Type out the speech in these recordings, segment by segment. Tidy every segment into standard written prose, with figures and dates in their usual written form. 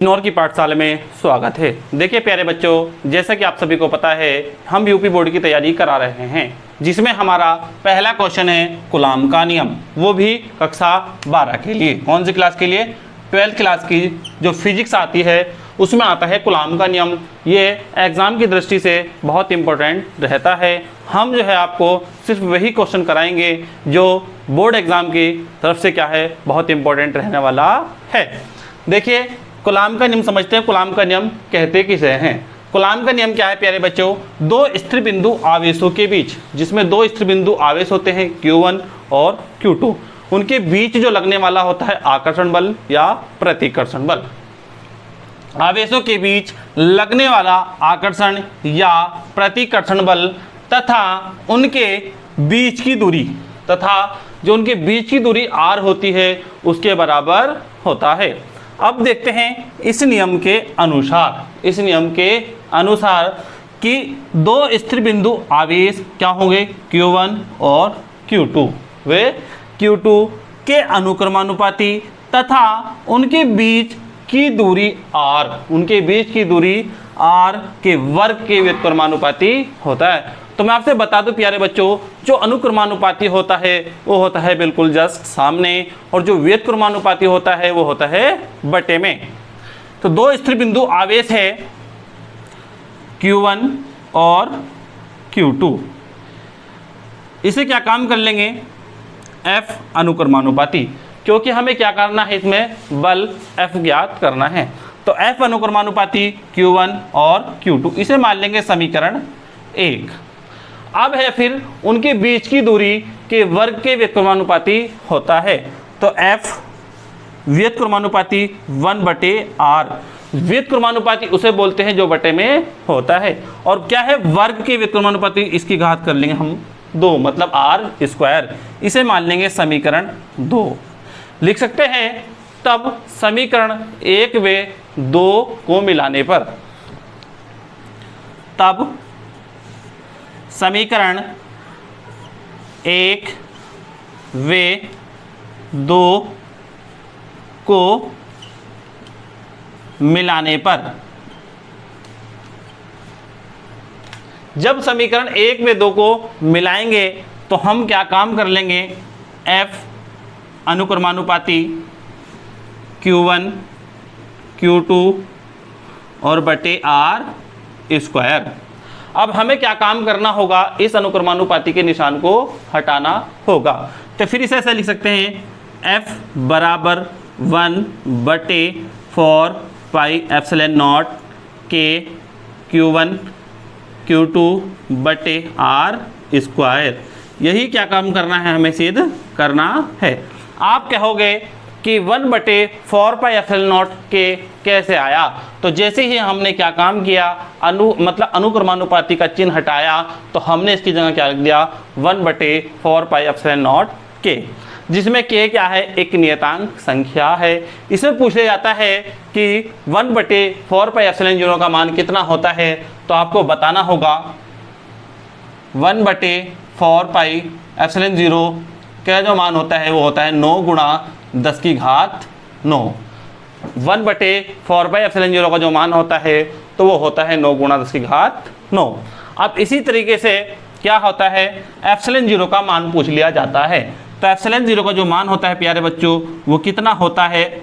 नौर की पाठशाला में स्वागत है। देखिए प्यारे बच्चों, जैसा कि आप सभी को पता है हम यूपी बोर्ड की तैयारी करा रहे हैं, जिसमें हमारा पहला क्वेश्चन है कूलाम का नियम, वो भी कक्षा 12 के लिए। कौन सी क्लास के लिए? 12th क्लास की जो फिजिक्स आती है उसमें आता है कूलाम का नियम। ये एग्ज़ाम की दृष्टि से बहुत इंपॉर्टेंट रहता है। हम जो है आपको सिर्फ वही क्वेश्चन कराएंगे जो बोर्ड एग्ज़ाम की तरफ से क्या है बहुत इंपॉर्टेंट रहने वाला है। देखिए कूलाम का नियम समझते हैं। कूलाम का नियम कहते किसे हैं? कूलाम का नियम क्या है प्यारे बच्चों? दो स्थिर बिंदु आवेशों के बीच, जिसमें दो स्थिर बिंदु आवेश होते हैं Q1 और Q2, उनके बीच जो लगने वाला होता है आकर्षण बल या प्रतिकर्षण बल। आवेशों के बीच लगने वाला आकर्षण या प्रतिकर्षण बल तथा उनके बीच की दूरी जो उनके बीच की दूरी r होती है उसके बराबर होता है। अब देखते हैं इस नियम के अनुसार कि दो स्थिर बिंदु आवेश क्या होंगे Q1 और Q2, वे Q2 के अनुक्रमानुपाती तथा उनके बीच की दूरी r के वर्ग के व्युत्क्रमानुपाती होता है। तो मैं आपसे बता दूं प्यारे बच्चों, जो अनुक्रमानुपाती होता है वो होता है बिल्कुल जस्ट सामने, और जो व्युत्क्रमानुपाती होता है वो होता है बटे में। तो दो स्थिर बिंदु आवेश है Q1 और Q2, इसे क्या काम कर लेंगे? F अनुक्रमानुपाती, क्योंकि हमें क्या करना है, इसमें बल F ज्ञात करना है। तो F अनुक्रमानुपाती Q1 और Q2, इसे मान लेंगे समीकरण 1। अब है फिर उनके बीच की दूरी के वर्ग के व्युत्क्रमानुपाती होता है। तो F व्युत्क्रमानुपाती 1/r, व्युत्क्रमानुपाती उसे बोलते हैं जो बटे में होता है, और क्या है वर्ग के व्युत्क्रमानुपाती, इसकी घात कर लेंगे हम 2, मतलब r², इसे मान लेंगे समीकरण 2 लिख सकते हैं। तब समीकरण 1 व 2 को मिलाने पर, तब समीकरण 1 व 2 को मिलाने पर, जब समीकरण 1 व 2 को मिलाएंगे तो हम क्या काम कर लेंगे? F अनुक्रमानुपाती Q1 Q2 और बटे r²। अब हमें क्या काम करना होगा? इस अनुक्रमानुपाती के निशान को हटाना होगा। तो फिर इसे ऐसे लिख सकते हैं F बराबर 1/4 पाई एप्सिलॉन नॉट के Q1 Q2 बटे r²। यही क्या काम करना है, हमें सिद्ध करना है। आप कहोगे कि 1/4 पाई एप्सिलॉन नॉट के कैसे आया? तो जैसे ही हमने क्या काम किया, अनुक्रमानुपाती का चिन्ह हटाया, तो हमने इसकी जगह क्या लिख दिया? 1/4 पाई एप्सिलॉन नॉट के, जिसमें के क्या है? एक नियतांक संख्या है। इसमें पूछा जाता है कि 1/4 पाई एप्सिलॉन 0 का मान कितना होता है, तो आपको बताना होगा 1/4 पाई एप्सिलॉन 0 का जो मान होता है वो होता है 9 × 10⁹। 1/4 पाई एप्सिलॉन 0 का जो मान होता है तो वो होता है 9 × 10⁹। अब इसी तरीके से क्या होता है, एप्सिलॉन 0 का मान पूछ लिया जाता है। तो एप्सिलॉन 0 का जो मान होता है प्यारे बच्चों वो कितना होता है?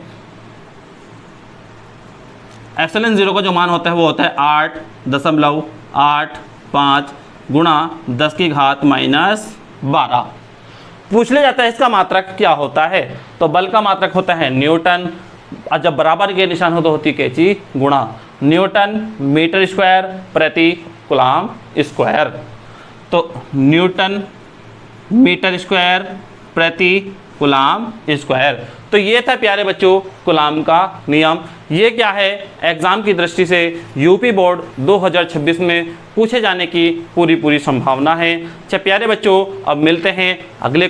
एप्सिलॉन 0 का जो मान होता है वो होता है 8.85 × 10⁻⁻12। पूछ लिया जाता है इसका मात्रक क्या होता है, तो बल का मात्रक होता है न्यूटन, और जब बराबर के निशान हो तो होती कैंची गुणा न्यूटन मीटर स्क्वायर प्रति कूलाम स्क्वायर। तो न्यूटन मीटर स्क्वायर प्रति कूलाम स्क्वायर। तो ये था प्यारे बच्चों कूलाम का नियम। ये क्या है, एग्जाम की दृष्टि से यूपी बोर्ड 2026 में पूछे जाने की पूरी संभावना है। अच्छा प्यारे बच्चों, अब मिलते हैं अगले